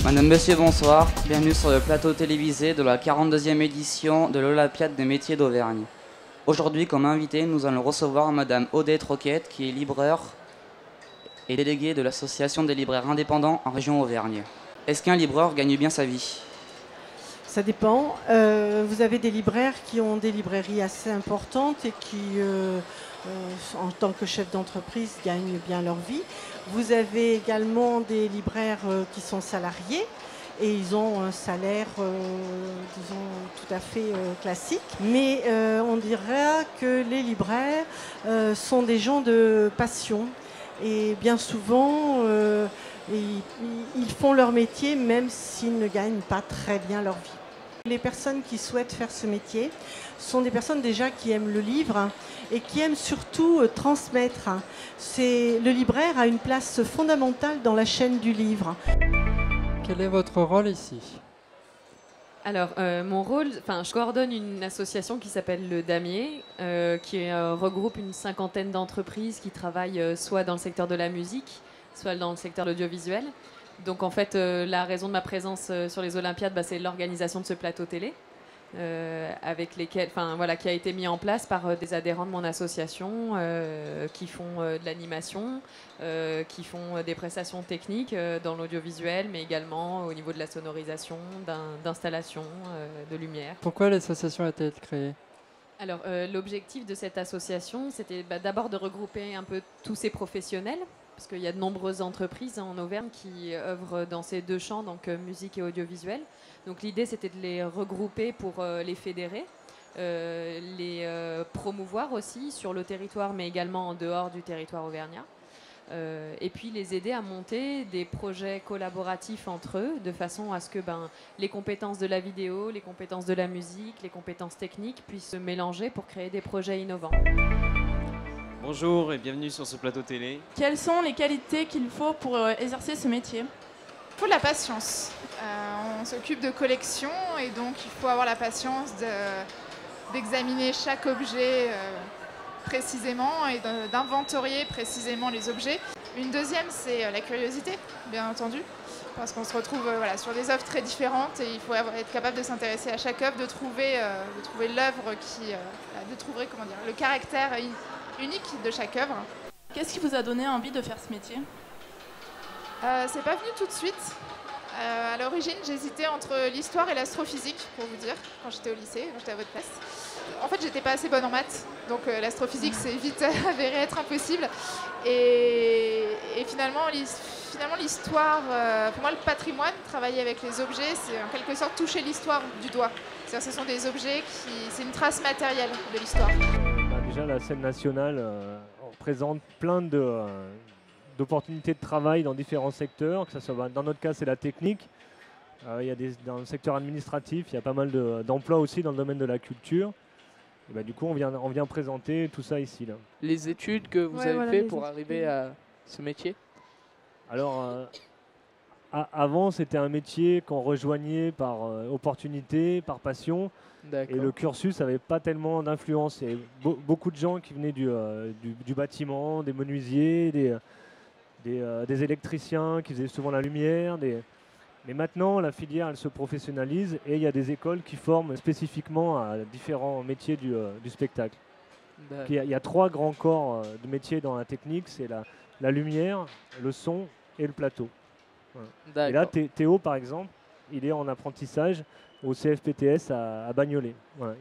Madame, Monsieur, bonsoir. Bienvenue sur le plateau télévisé de la 42e édition de l'Olympiade des métiers d'Auvergne. Aujourd'hui, comme invité, nous allons recevoir Madame Odette Troquette, qui est libraire et déléguée de l'Association des libraires indépendants en région Auvergne. Est-ce qu'un libraire gagne bien sa vie? Ça dépend. Vous avez des libraires qui ont des librairies assez importantes et qui, en tant que chef d'entreprise, gagnent bien leur vie. Vous avez également des libraires qui sont salariés et ils ont un salaire, disons, tout à fait classique. Mais on dirait que les libraires sont des gens de passion et bien souvent, ils font leur métier même s'ils ne gagnent pas très bien leur vie. Les personnes qui souhaitent faire ce métier sont des personnes déjà qui aiment le livre et qui aiment surtout transmettre. Le libraire a une place fondamentale dans la chaîne du livre. Quel est votre rôle ici? Alors, mon rôle, je coordonne une association qui s'appelle le Damier, qui regroupe une cinquantaine d'entreprises qui travaillent soit dans le secteur de la musique, soit dans le secteur de l'audiovisuel. Donc en fait, la raison de ma présence sur les Olympiades, c'est l'organisation de ce plateau télé, qui a été mis en place par des adhérents de mon association qui font de l'animation, qui font des prestations techniques dans l'audiovisuel, mais également au niveau de la sonorisation, d'installation, de lumière. Pourquoi l'association a-t-elle été créée? Alors, l'objectif de cette association, c'était d'abord de regrouper un peu tous ces professionnels, parce qu'il y a de nombreuses entreprises en Auvergne qui œuvrent dans ces deux champs, donc musique et audiovisuel. Donc l'idée, c'était de les regrouper pour les fédérer, les promouvoir aussi sur le territoire, mais également en dehors du territoire auvergnat. Et puis les aider à monter des projets collaboratifs entre eux, de façon à ce que les compétences de la vidéo, les compétences de la musique, les compétences techniques puissent se mélanger pour créer des projets innovants. Bonjour et bienvenue sur ce plateau télé. Quelles sont les qualités qu'il faut pour exercer ce métier? Il faut de la patience. On s'occupe de collection et donc il faut avoir la patience d'examiner chaque objet précisément et d'inventorier précisément les objets. Une deuxième, c'est la curiosité, bien entendu, parce qu'on se retrouve sur des œuvres très différentes et il faut être capable de s'intéresser à chaque œuvre, de trouver l'œuvre de trouver le caractère unique de chaque œuvre. Qu'est-ce qui vous a donné envie de faire ce métier? C'est pas venu tout de suite. À l'origine, j'hésitais entre l'histoire et l'astrophysique, pour vous dire, quand j'étais au lycée, quand j'étais à votre place. En fait, j'étais pas assez bonne en maths, donc l'astrophysique s'est vite avéré être impossible. Et finalement, l'histoire, pour moi, le patrimoine, travailler avec les objets, c'est en quelque sorte toucher l'histoire du doigt. C'est-à-dire, ce sont des objets c'est une trace matérielle de l'histoire. Déjà, la scène nationale présente plein d'opportunités de travail dans différents secteurs. Que ça soit, dans notre cas, c'est la technique. Il y a dans le secteur administratif, il y a pas mal d'emplois aussi dans le domaine de la culture. Et du coup, on vient présenter tout ça ici. Là. Les études que vous avez fait pour arriver à ce métier? Alors, avant, c'était un métier qu'on rejoignait par opportunité, par passion. Et le cursus n'avait pas tellement d'influence. Il y avait beaucoup de gens qui venaient du bâtiment, des menuisiers, des électriciens qui faisaient souvent la lumière. Mais maintenant, la filière elle se professionnalise et il y a des écoles qui forment spécifiquement à différents métiers du spectacle. Il y a 3 grands corps de métiers dans la technique, c'est la lumière, le son et le plateau. Voilà. Et là, Théo, par exemple, il est en apprentissage au CFPTS à Bagnolet. Voilà.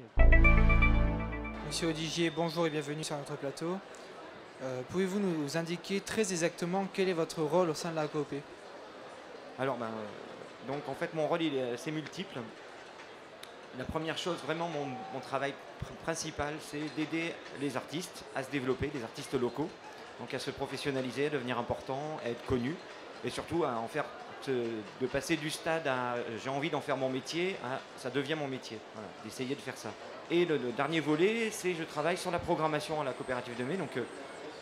Monsieur Odigier, bonjour et bienvenue sur notre plateau. Pouvez-vous nous indiquer très exactement quel est votre rôle au sein de la COP? Alors, donc en fait, mon rôle il est assez multiple. La première chose, vraiment, mon travail principal, c'est d'aider les artistes à se développer, les artistes locaux, donc à se professionnaliser, à devenir importants, à être connus, et surtout à en faire, de passer du stade à j'ai envie d'en faire mon métier à ça devient mon métier, voilà, d'essayer de faire ça. Et le dernier volet, c'est je travaille sur la programmation à la coopérative de mai, donc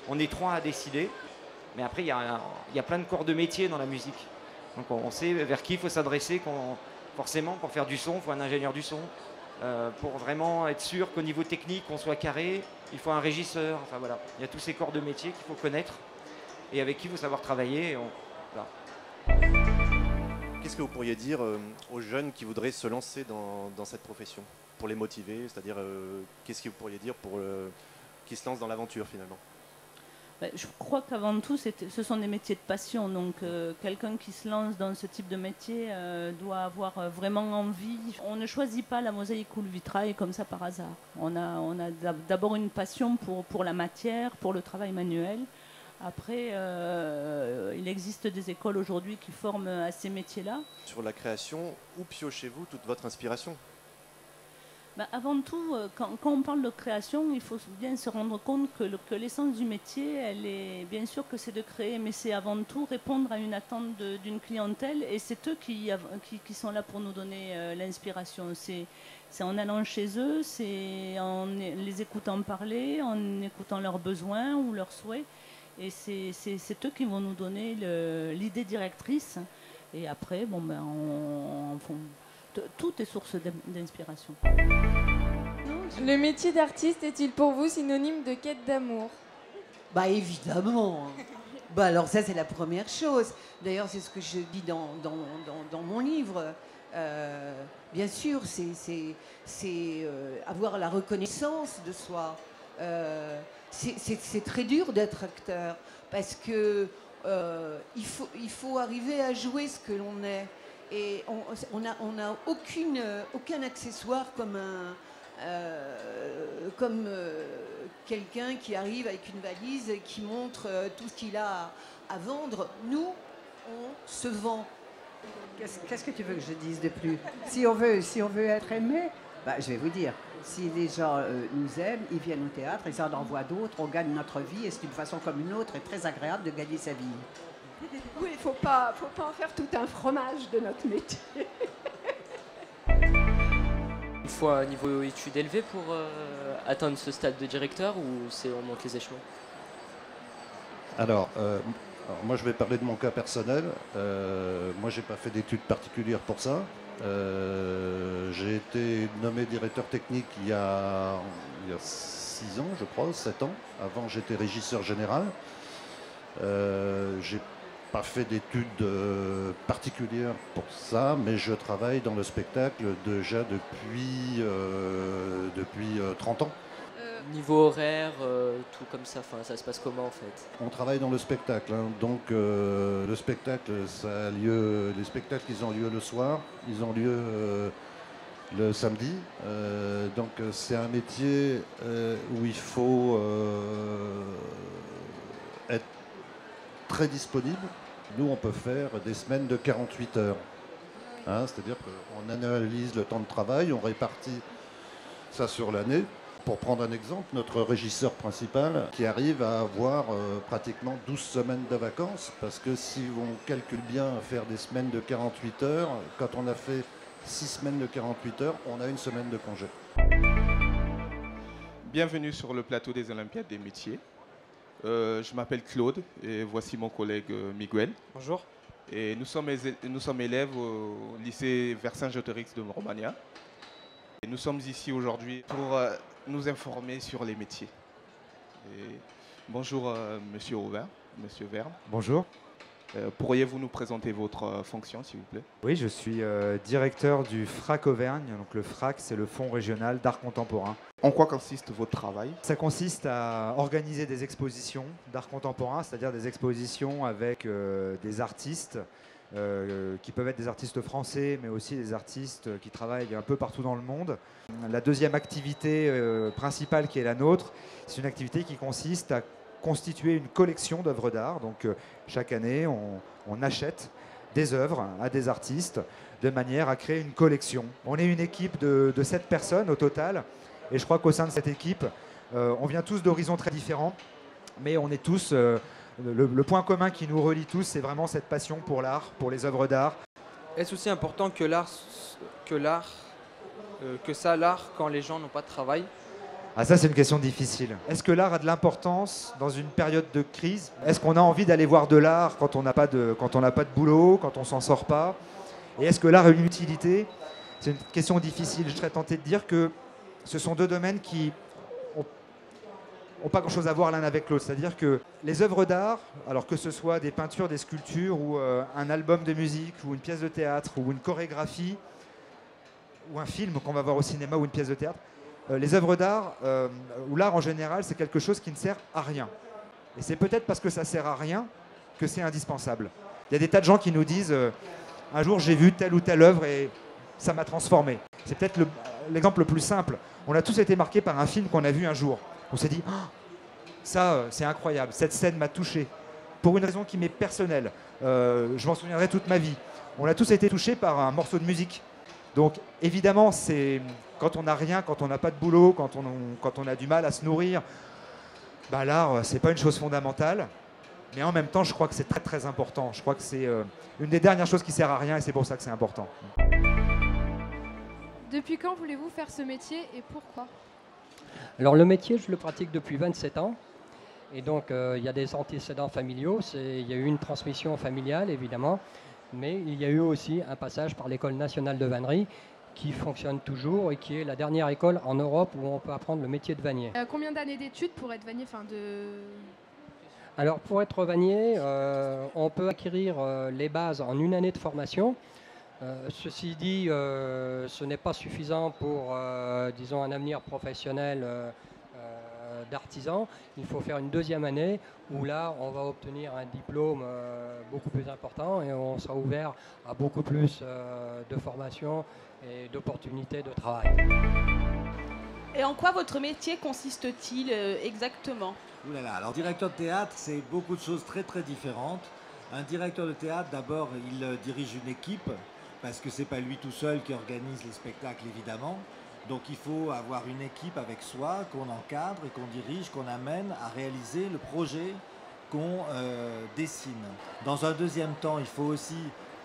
on est 3 à décider, mais après il y a plein de corps de métier dans la musique. Donc on sait vers qui il faut s'adresser, forcément pour faire du son, il faut un ingénieur du son, pour vraiment être sûr qu'au niveau technique on soit carré, il faut un régisseur, enfin voilà, il y a tous ces corps de métier qu'il faut connaître et avec qui il faut savoir travailler. Voilà. qu'est-ce que vous pourriez dire aux jeunes qui voudraient se lancer dans cette profession, pour les motiver, c'est-à-dire qu'est-ce que vous pourriez dire pour qu'ils se lancent dans l'aventure finalement? Je crois qu'avant tout, ce sont des métiers de passion. Donc, quelqu'un qui se lance dans ce type de métier doit avoir vraiment envie. On ne choisit pas la mosaïque ou le vitrail comme ça par hasard. On a d'abord une passion pour la matière, pour le travail manuel. Après, il existe des écoles aujourd'hui qui forment à ces métiers-là. Sur la création, où piochez-vous toute votre inspiration? Avant tout, quand on parle de création, il faut bien se rendre compte que l'essence du métier, elle est bien sûr que c'est de créer, mais c'est avant tout répondre à une attente d'une clientèle, et c'est eux qui sont là pour nous donner l'inspiration. C'est en allant chez eux, c'est en les écoutant parler, en écoutant leurs besoins ou leurs souhaits, et c'est eux qui vont nous donner l'idée directrice. Et après, tout est source d'inspiration. Le métier d'artiste est-il pour vous synonyme de quête d'amour? Évidemment. Alors ça, c'est la première chose. D'ailleurs, c'est ce que je dis dans mon livre. Bien sûr, c'est avoir la reconnaissance de soi. C'est très dur d'être acteur parce que il faut arriver à jouer ce que l'on est. Et on n'a aucun accessoire comme quelqu'un qui arrive avec une valise et qui montre tout ce qu'il a à vendre. Nous, on se vend. Qu'est-ce que tu veux que je dise de plus? Si on veut être aimé, je vais vous dire, si les gens nous aiment, ils viennent au théâtre, ils en envoient d'autres, on gagne notre vie et c'est une façon comme une autre et très agréable de gagner sa vie. Oui, il ne faut pas en faire tout un fromage de notre métier. Il faut un niveau études élevé pour atteindre ce stade de directeur ou on monte les échelons? Alors, moi je vais parler de mon cas personnel. Moi j'ai pas fait d'études particulières pour ça. J'ai été nommé directeur technique il y a 6 ans, je crois, 7 ans. Avant j'étais régisseur général. J'ai pas fait d'études particulières pour ça, mais je travaille dans le spectacle déjà depuis 30 ans. Niveau horaire, tout comme ça, ça se passe comment en fait? On travaille dans le spectacle, donc le spectacle, ça a lieu, les spectacles ils ont lieu le soir, ils ont lieu le samedi, donc c'est un métier où il faut être très disponible. Nous, on peut faire des semaines de 48 heures. C'est-à-dire qu'on analyse le temps de travail, on répartit ça sur l'année. Pour prendre un exemple, notre régisseur principal qui arrive à avoir pratiquement 12 semaines de vacances, parce que si on calcule bien faire des semaines de 48 heures, quand on a fait 6 semaines de 48 heures, on a une semaine de congé. Bienvenue sur le plateau des Olympiades des métiers. Je m'appelle Claude et voici mon collègue Miguel. Bonjour. Et nous sommes élèves au lycée Vercingétorix de Romagna. Et nous sommes ici aujourd'hui pour nous informer sur les métiers. Et bonjour Monsieur Auvert, Monsieur Verne. Bonjour. Pourriez-vous nous présenter votre fonction, s'il vous plaît? Oui, je suis directeur du FRAC Auvergne. Donc le FRAC, c'est le Fonds régional d'art contemporain. En quoi consiste votre travail? Ça consiste à organiser des expositions d'art contemporain, c'est-à-dire des expositions avec des artistes qui peuvent être des artistes français, mais aussi des artistes qui travaillent un peu partout dans le monde. La deuxième activité principale qui est la nôtre, c'est une activité qui consiste à constituer une collection d'œuvres d'art. Donc chaque année, on achète des œuvres à des artistes de manière à créer une collection. On est une équipe de 7 personnes au total, et je crois qu'au sein de cette équipe, on vient tous d'horizons très différents, mais on est tous... le point commun qui nous relie tous, c'est vraiment cette passion pour l'art, pour les œuvres d'art. Est-ce aussi important que l'art quand les gens n'ont pas de travail? Ah, ça, c'est une question difficile. Est-ce que l'art a de l'importance dans une période de crise? Est-ce qu'on a envie d'aller voir de l'art quand on n'a pas de boulot, quand on s'en sort pas? Et est-ce que l'art a une utilité? C'est une question difficile. Je serais tenté de dire que ce sont deux domaines qui n'ont pas grand-chose à voir l'un avec l'autre. C'est-à-dire que les œuvres d'art, alors que ce soit des peintures, des sculptures, ou un album de musique, ou une pièce de théâtre, ou une chorégraphie, ou un film qu'on va voir au cinéma, ou une pièce de théâtre, les œuvres d'art, ou l'art en général, c'est quelque chose qui ne sert à rien. Et c'est peut-être parce que ça sert à rien que c'est indispensable. Il y a des tas de gens qui nous disent un jour j'ai vu telle ou telle œuvre et ça m'a transformé. C'est peut-être l'exemple le plus simple. On a tous été marqués par un film qu'on a vu un jour. On s'est dit, oh, ça c'est incroyable, cette scène m'a touché. Pour une raison qui m'est personnelle. Je m'en souviendrai toute ma vie. On a tous été touchés par un morceau de musique. Donc évidemment, c'est quand on n'a rien, quand on n'a pas de boulot, quand on a du mal à se nourrir, bah, l'art, c'est pas une chose fondamentale. Mais en même temps, je crois que c'est très très important. Je crois que c'est une des dernières choses qui sert à rien et c'est pour ça que c'est important. Depuis quand voulez-vous faire ce métier et pourquoi? Alors le métier, je le pratique depuis 27 ans. Et donc il y a des antécédents familiaux. Il y a eu une transmission familiale évidemment. Mais il y a eu aussi un passage par l'École nationale de vannerie qui fonctionne toujours et qui est la dernière école en Europe où on peut apprendre le métier de vannier. Combien d'années d'études pour être vannier Alors pour être vannier, on peut acquérir les bases en une année de formation. Ceci dit, ce n'est pas suffisant pour, disons, un avenir professionnel d'artisan. Il faut faire une deuxième année où là, on va obtenir un diplôme beaucoup plus important et on sera ouvert à beaucoup plus de formation et d'opportunités de travail. Et en quoi votre métier consiste-t-il exactement? Ouh là là, alors directeur de théâtre, c'est beaucoup de choses très très différentes. Un directeur de théâtre, d'abord, il dirige une équipe, parce que c'est pas lui tout seul qui organise les spectacles, évidemment. Donc il faut avoir une équipe avec soi, qu'on encadre et qu'on dirige, qu'on amène à réaliser le projet qu'on dessine. Dans un deuxième temps, il faut aussi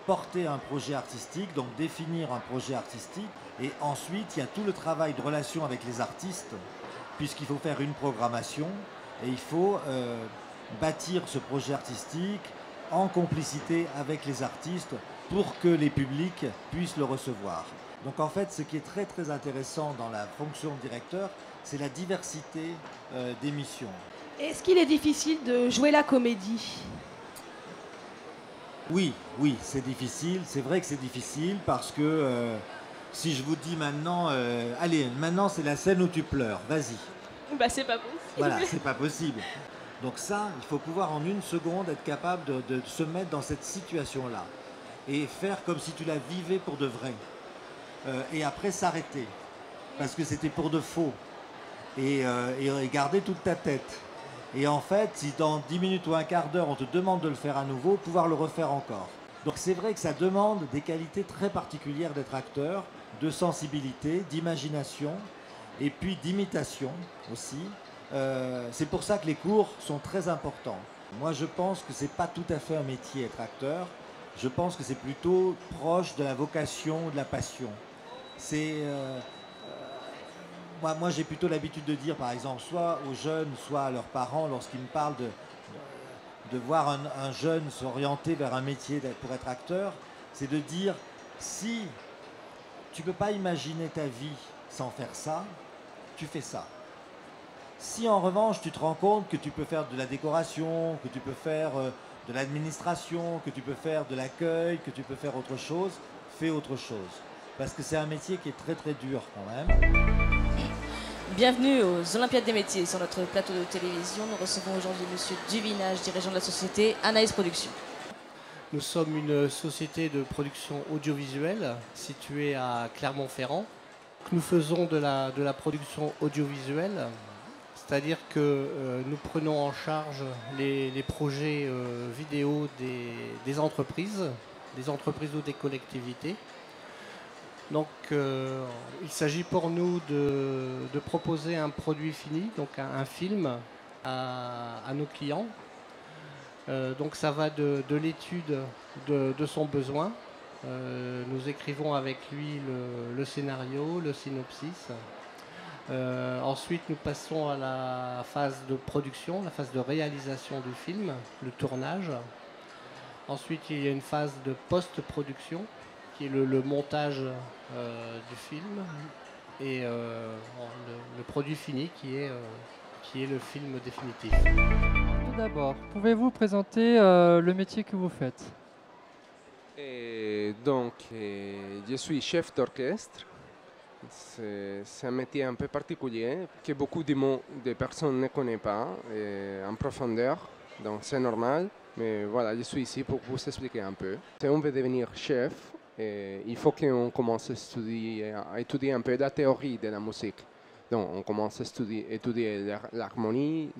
porter un projet artistique, donc définir un projet artistique. Et ensuite, il y a tout le travail de relation avec les artistes, puisqu'il faut faire une programmation et il faut bâtir ce projet artistique en complicité avec les artistes pour que les publics puissent le recevoir. Donc en fait, ce qui est très très intéressant dans la fonction de directeur, c'est la diversité des missions. Est-ce qu'il est difficile de jouer la comédie? Oui, oui, c'est difficile. C'est vrai que c'est difficile parce que si je vous dis maintenant, allez, maintenant c'est la scène où tu pleures, vas-y. Bah c'est pas possible. Voilà, c'est pas possible. Donc ça, il faut pouvoir en une seconde être capable de se mettre dans cette situation-là et faire comme si tu la vivais pour de vrai. Et après s'arrêter, parce que c'était pour de faux. Et garder toute ta tête. Et en fait, si dans 10 minutes ou un quart d'heure, on te demande de le faire à nouveau, pouvoir le refaire encore. Donc c'est vrai que ça demande des qualités très particulières d'être acteur, de sensibilité, d'imagination, et puis d'imitation aussi. C'est pour ça que les cours sont très importants. Moi, je pense que c'est pas tout à fait un métier, être acteur. Je pense que c'est plutôt proche de la vocation, de la passion. C'est... moi j'ai plutôt l'habitude de dire, par exemple, soit aux jeunes, soit à leurs parents, lorsqu'ils me parlent de voir un jeune s'orienter vers un métier pour être acteur, c'est de dire, si tu ne peux pas imaginer ta vie sans faire ça, tu fais ça. Si en revanche, tu te rends compte que tu peux faire de la décoration, que tu peux faire de l'administration, que tu peux faire de l'accueil, que tu peux faire autre chose, fais autre chose. Parce que c'est un métier qui est très très dur quand même. Bienvenue aux Olympiades des métiers. Sur notre plateau de télévision, nous recevons aujourd'hui Monsieur Duvinage, dirigeant de la société Anaïs Productions. Nous sommes une société de production audiovisuelle située à Clermont-Ferrand. Nous faisons de la production audiovisuelle, c'est-à-dire que nous prenons en charge les projets vidéo des entreprises ou des collectivités. Donc il s'agit pour nous de proposer un produit fini, donc un film à nos clients. Donc ça va de l'étude de son besoin. Nous écrivons avec lui le scénario, le synopsis. Ensuite nous passons à la phase de production, la phase de réalisation du film, le tournage. Ensuite il y a une phase de post-production qui est le montage du film et le produit fini qui est qui est le film définitif. Tout d'abord, pouvez-vous présenter le métier que vous faites? Je suis chef d'orchestre. C'est un métier un peu particulier que beaucoup de personnes ne connaissent pas en profondeur, donc c'est normal. Mais voilà, je suis ici pour vous expliquer un peu. Si on veut devenir chef, il faut qu'on commence à étudier un peu la théorie de la musique. Donc on commence à étudier l'harmonie,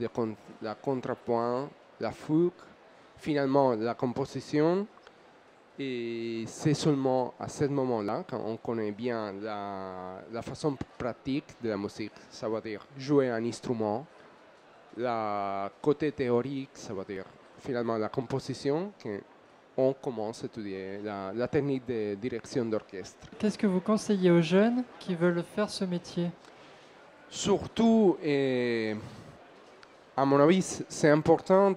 la contrepoint, la fugue, finalement la composition. Et c'est seulement à ce moment-là, quand on connaît bien la façon pratique de la musique, ça veut dire jouer un instrument, le côté théorique, ça veut dire finalement la composition, qu'on commence à étudier la technique de direction d'orchestre. Qu'est-ce que vous conseillez aux jeunes qui veulent faire ce métier? Surtout, à mon avis, c'est important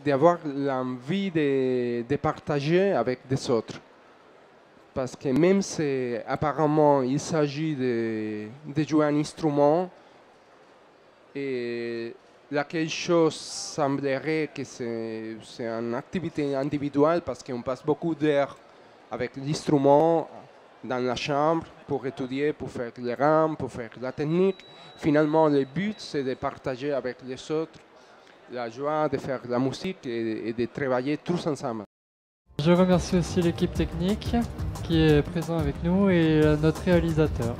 d'avoir l'envie de partager avec des autres. Parce que même si apparemment il s'agit de jouer un instrument, et laquelle chose semblerait que c'est une activité individuelle parce qu'on passe beaucoup d'heures avec l'instrument dans la chambre pour étudier, pour faire les rames, pour faire la technique. Finalement, le but, c'est de partager avec les autres la joie de faire la musique et de travailler tous ensemble. Je remercie aussi l'équipe technique qui est présente avec nous et notre réalisateur.